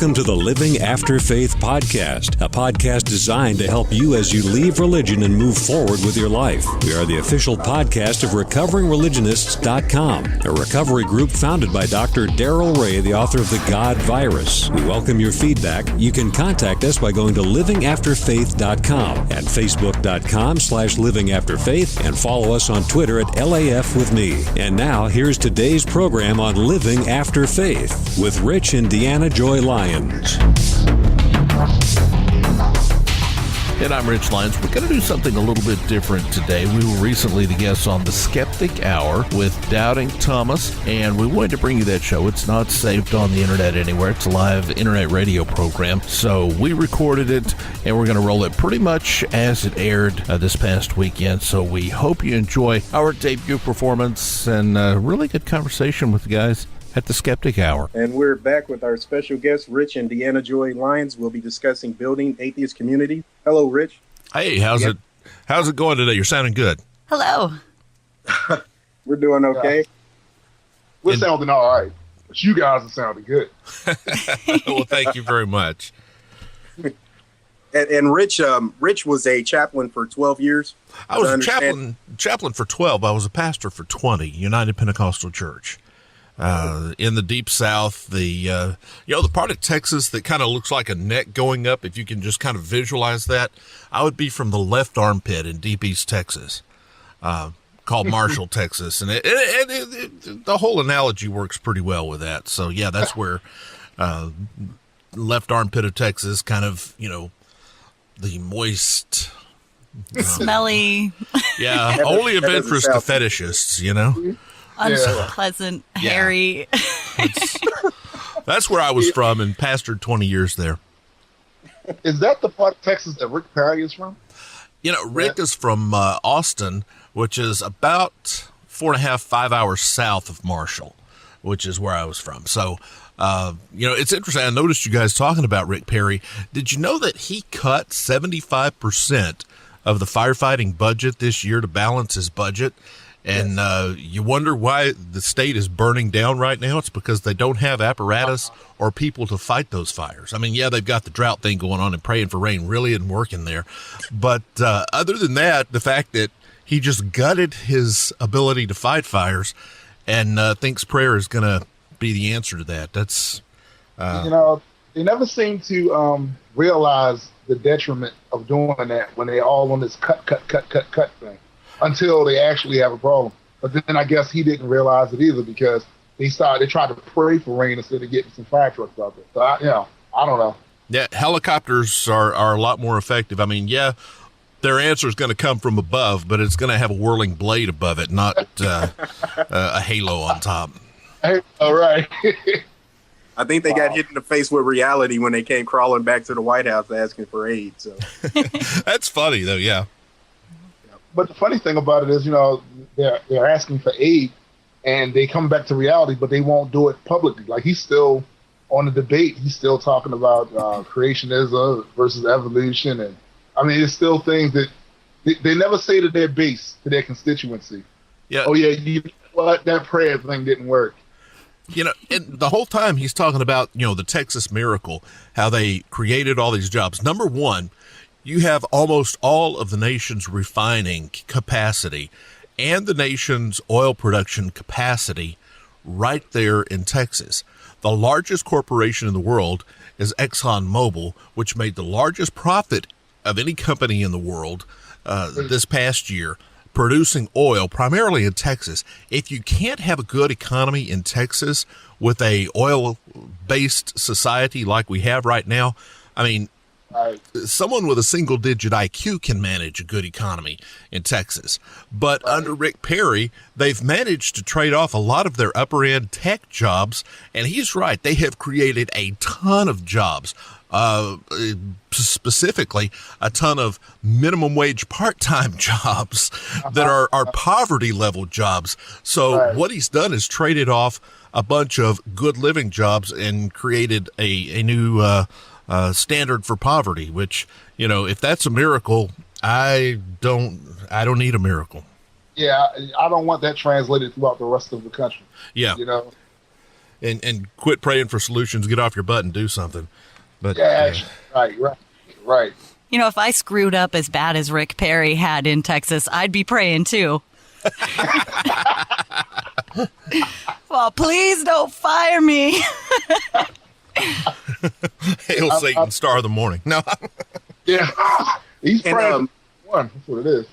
Welcome to the Living After Faith podcast, a podcast designed to help you as you leave religion and move forward with your life. We are the official podcast of RecoveringReligionists.com, a recovery group founded by Dr. Darrell Ray, the author of The God Virus. We welcome your feedback. You can contact us by going to livingafterfaith.com and facebook.com/livingafterfaith and follow us on Twitter at LAF with me. And now, here's today's program on Living After Faith with Rich and Deanna Joy Lyons. And I'm Rich Lyons. We're going to do something a little bit different today. We were recently the guests on the Skeptic Hour with Doubting Thomas, and we wanted to bring you that show. It's not saved on the internet anywhere. It's a live internet radio program. So we recorded it, and we're going to roll it pretty much as it aired this past weekend. So we hope you enjoy our debut performance and a really good conversation with the guys at the Skeptic Hour. And we're back with our special guests, Rich and Deanna Joy Lyons. We'll be discussing building atheist community. Hello, Rich. Hey, how's it going today? You're sounding good. Hello. We're doing okay. We're sounding all right, but you guys are sounding good. Well, thank you very much. And Rich was a chaplain for 12 years. I was a chaplain for 12. I was a pastor for 20, United Pentecostal Church. In the Deep South, the part of Texas that kind of looks like a neck going up, if you can just kind of visualize that, I would be from the left armpit in Deep East Texas, called Marshall, Texas. And the whole analogy works pretty well with that. So, yeah, that's where left armpit of Texas, kind of, the moist, smelly. Yeah, only of interest to fetishists, Unpleasant, hairy. That's where I was from and pastored 20 years there. Is that the part of Texas that Rick Perry is from? Rick is from Austin, which is about 4.5 hours south of Marshall, which is where I was from. So, it's interesting. I noticed you guys talking about Rick Perry. Did you know that he cut 75% of the firefighting budget this year to balance his budget? And you wonder why the state is burning down right now. It's because they don't have apparatus or people to fight those fires. I mean, yeah, they've got the drought thing going on and praying for rain really isn't working there. But other than that, the fact that he just gutted his ability to fight fires and thinks prayer is going to be the answer to that. That's, they never seem to realize the detriment of doing that when they all on this cut thing. Until they actually have a problem. But then I guess he didn't realize it either because they tried to pray for rain instead of getting some fire trucks out there. So, I don't know. Yeah, helicopters are a lot more effective. I mean, yeah, their answer is going to come from above, but it's going to have a whirling blade above it, not a halo on top. Hey, all right. I think they got hit in the face with reality when they came crawling back to the White House asking for aid. So that's funny, though, yeah. But the funny thing about it is, they're asking for aid, and they come back to reality, but they won't do it publicly. Like he's still on the debate. He's still talking about creationism versus evolution, and I mean, it's still things that they never say to their base, to their constituency. Yeah. Oh yeah, that prayer thing didn't work. And the whole time he's talking about, the Texas miracle, how they created all these jobs. Number one, you have almost all of the nation's refining capacity and the nation's oil production capacity right there in Texas. The largest corporation in the world is ExxonMobil, which made the largest profit of any company in the world this past year, producing oil primarily in Texas. If you can't have a good economy in Texas with a oil-based society like we have right now, I mean, someone with a single-digit IQ can manage a good economy in Texas. But under Rick Perry, they've managed to trade off a lot of their upper-end tech jobs, and he's right. They have created a ton of jobs, specifically a ton of minimum wage part-time jobs that are poverty-level jobs. So what he's done is traded off a bunch of good living jobs and created a new standard for poverty, which, if that's a miracle, I don't need a miracle. Yeah, I don't want that translated throughout the rest of the country. Yeah. and quit praying for solutions. Get off your butt and do something. But Yeah, right. You know, if I screwed up as bad as Rick Perry had in Texas, I'd be praying too. Well, please don't fire me. Hail Satan, star of the morning. No. Yeah, he's And, praying for one. That's what it is.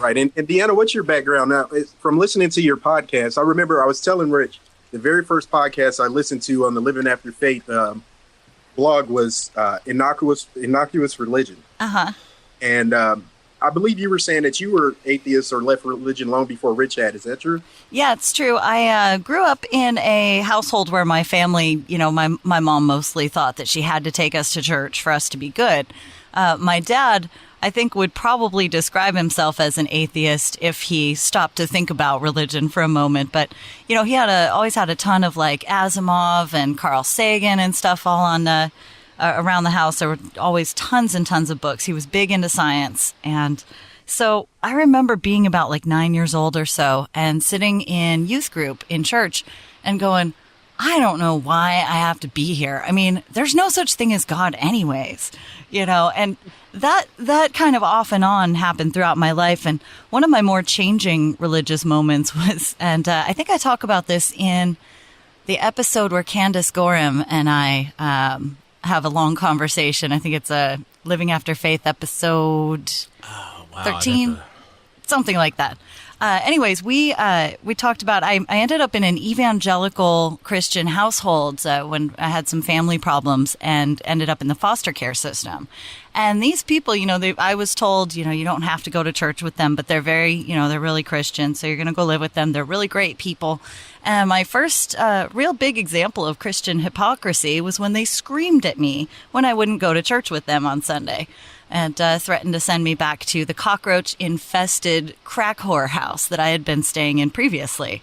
Right. And Deanna, what's your background now? From listening to your podcast, I remember I was telling Rich, the very first podcast I listened to on the Living After Faith blog was Innocuous Religion. Uh-huh. And I believe you were saying that you were atheist or left religion long before Rich had. Is that true? Yeah, it's true. I grew up in a household where my family, you know, my mom mostly thought that she had to take us to church for us to be good. My dad, I think, would probably describe himself as an atheist if he stopped to think about religion for a moment. But, you know, he always had a ton of like Asimov and Carl Sagan and stuff all on around the house. There were always tons and tons of books. He was big into science. And so I remember being about like 9 years old or so and sitting in youth group in church and going, I don't know why I have to be here. I mean, there's no such thing as God anyways, you know, and that kind of off and on happened throughout my life. And one of my more changing religious moments was, and I think I talk about this in the episode where Candace Gorham and I have a long conversation. I think it's a Living After Faith episode 13, something like that. Anyways, we talked about, I ended up in an evangelical Christian household when I had some family problems and ended up in the foster care system. And these people, you know, I was told, you know, you don't have to go to church with them, but they're very, you know, they're really Christian. So you're going to go live with them. They're really great people. And my first real big example of Christian hypocrisy was when they screamed at me when I wouldn't go to church with them on Sunday. And threatened to send me back to the cockroach-infested crack whore house that I had been staying in previously.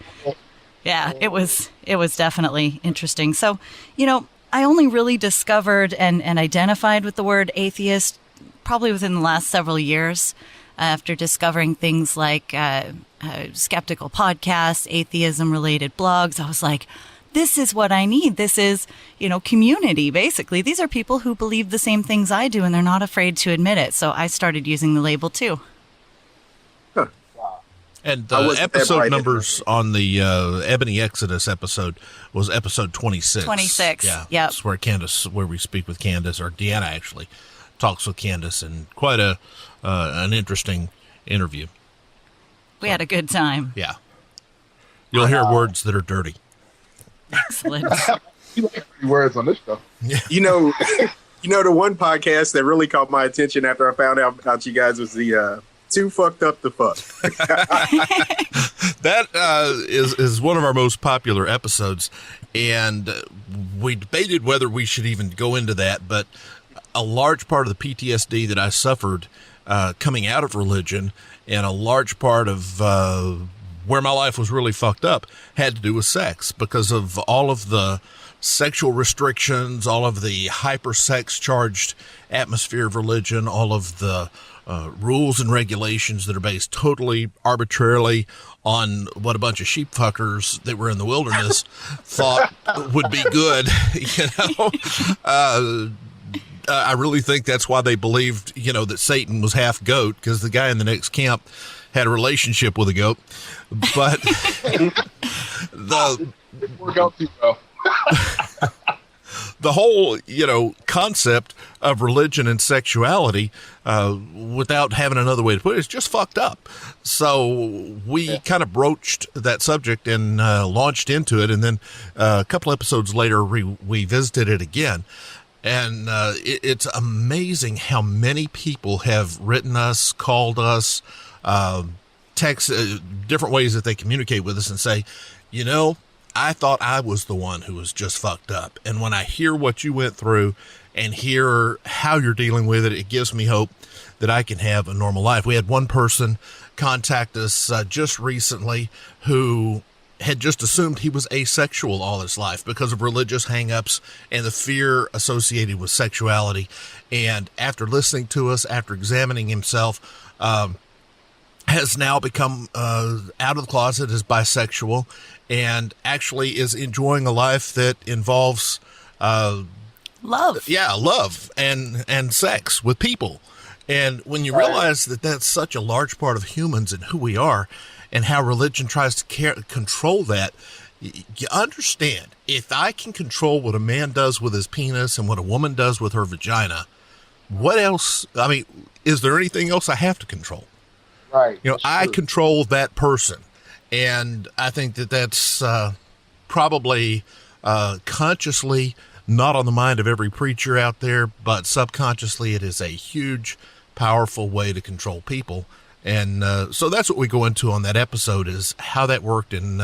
Yeah, it was definitely interesting. So, you know, I only really discovered and identified with the word atheist probably within the last several years after discovering things like skeptical podcasts, atheism-related blogs. I was like, this is what I need. This is, you know, community, basically. These are people who believe the same things I do, and they're not afraid to admit it. So I started using the label, too. Huh. And the episode numbers on the Ebony Exodus episode was episode 26. 26, Yeah. yep. That's where we speak with Candace, or Deanna actually talks with Candace, and quite an interesting interview. We had a good time. Yeah. You'll hear words that are dirty. Excellent. You like pretty words on this stuff. You know, the one podcast that really caught my attention after I found out about you guys was the Too Fucked Up to Fuck. That is one of our most popular episodes, and we debated whether we should even go into that, but a large part of the PTSD that I suffered coming out of religion, and a large part of where my life was really fucked up had to do with sex, because of all of the sexual restrictions, all of the hyper sex charged atmosphere of religion, all of the rules and regulations that are based totally arbitrarily on what a bunch of sheep fuckers that were in the wilderness thought would be good. You know, I really think that's why they believed, you know, that Satan was half goat, because the guy in the next camp had a relationship with a goat. But Work out too well. the whole, you know, concept of religion and sexuality, without having another way to put it, is just fucked up. So we kind of broached that subject and launched into it. And then a couple episodes later, we visited it again. And it's amazing how many people have written us, called us, text, different ways that they communicate with us and say, you know, I thought I was the one who was just fucked up. And when I hear what you went through and hear how you're dealing with it, it gives me hope that I can have a normal life. We had one person contact us just recently who had just assumed he was asexual all his life because of religious hangups and the fear associated with sexuality. And after listening to us, after examining himself, had has now become out of the closet as bisexual and actually is enjoying a life that involves love. Yeah, love and sex with people. And when you realize that that's such a large part of humans and who we are and how religion tries to control that, you understand, if I can control what a man does with his penis and what a woman does with her vagina, what else? I mean, is there anything else I have to control? Right. You know, I control that person. And I think that that's probably consciously not on the mind of every preacher out there, but subconsciously it is a huge, powerful way to control people. And so that's what we go into on that episode, is how that worked and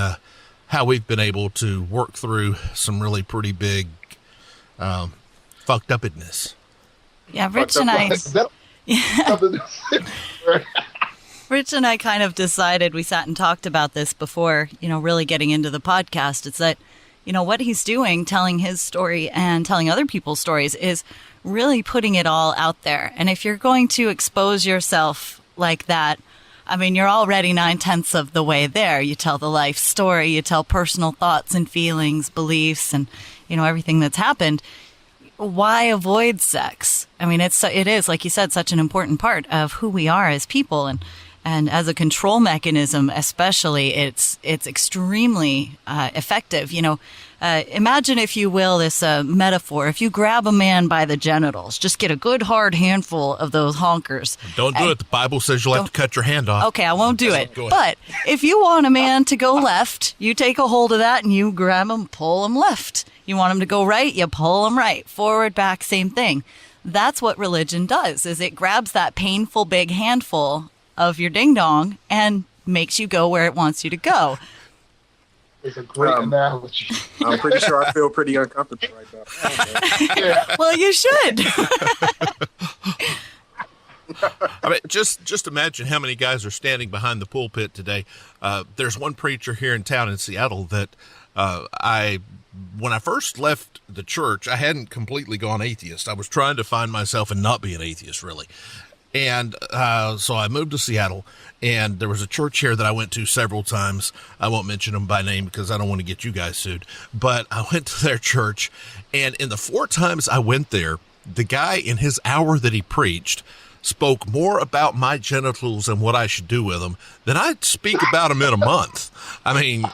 how we've been able to work through some really pretty big fucked upness. Yeah, Rich and I... Rich and I kind of decided, we sat and talked about this before, really getting into the podcast. It's that, what he's doing, telling his story and telling other people's stories, is really putting it all out there. And if you're going to expose yourself like that, I mean, you're already 9/10 of the way there. You tell the life story, you tell personal thoughts and feelings, beliefs, and, everything that's happened. Why avoid sex? I mean, it is, like you said, such an important part of who we are as people. And as a control mechanism, especially, it's extremely effective. Imagine, if you will, this metaphor. If you grab a man by the genitals, just get a good hard handful of those honkers. Don't do it. The Bible says you'll have to cut your hand off. Okay, I won't do it. But if you want a man to go left, you take a hold of that and you grab him, pull him left. You want him to go right, you pull him right. Forward, back, same thing. That's what religion does, is it grabs that painful big handful of your ding-dong and makes you go where it wants you to go. It's a great analogy. I'm pretty sure I feel pretty uncomfortable right now. Yeah. Well, you should. I mean, just imagine how many guys are standing behind the pulpit today. There's one preacher here in town in Seattle that when I first left the church, I hadn't completely gone atheist. I was trying to find myself and not be an atheist, really. And so I moved to Seattle, and there was a church here that I went to several times. I won't mention them by name because I don't want to get you guys sued. But I went to their church, and in the 4 times I went there, the guy in his hour that he preached spoke more about my genitals and what I should do with them than I'd speak about them in a month. I mean,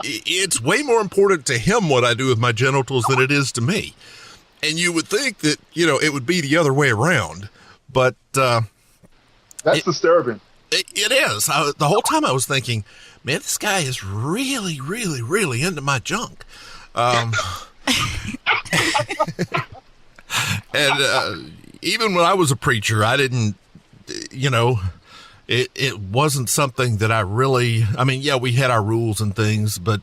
it's way more important to him what I do with my genitals than it is to me. And you would think that, it would be the other way around. But that's disturbing. It is. The whole time I was thinking, man, this guy is really, really, really into my junk. And even when I was a preacher, I didn't, it wasn't something that I really, I mean, yeah, we had our rules and things, but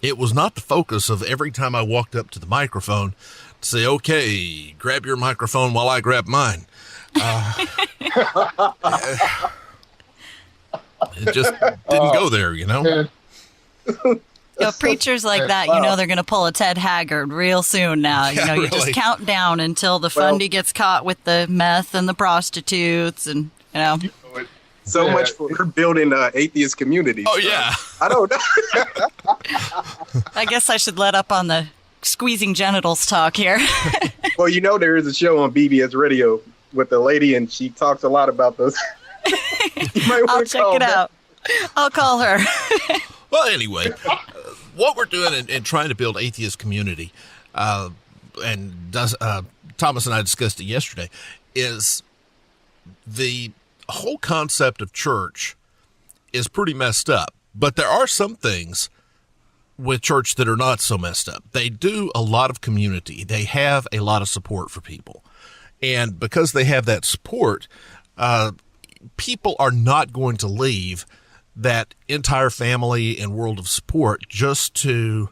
it was not the focus of every time I walked up to the microphone to say, okay, grab your microphone while I grab mine. It just didn't go there, Preachers like that, they're going to pull a Ted Haggard real soon now. Yeah, you really. just count down until the fundy gets caught with the meth and the prostitutes and, So much for building atheist communities. Oh, yeah. I don't know. I guess I should let up on the squeezing genitals talk here. Well, there is a show on BBS Radio with a lady, and she talks a lot about those. I'll check it out. I'll call her. Well, anyway, what we're doing in trying to build atheist community, and Thomas and I discussed it yesterday, is the whole concept of church is pretty messed up. But there are some things with church that are not so messed up. They do a lot of community. They have a lot of support for people. And because they have that support, people are not going to leave that entire family and world of support just to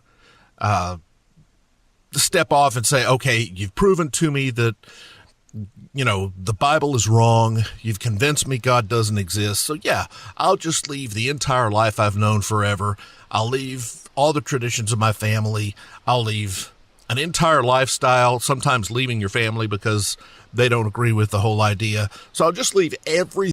step off and say, okay, you've proven to me that, the Bible is wrong. You've convinced me God doesn't exist. So yeah, I'll just leave the entire life I've known forever. I'll leave all the traditions of my family. I'll leave an entire lifestyle, sometimes leaving your family because they don't agree with the whole idea. So I'll just leave everything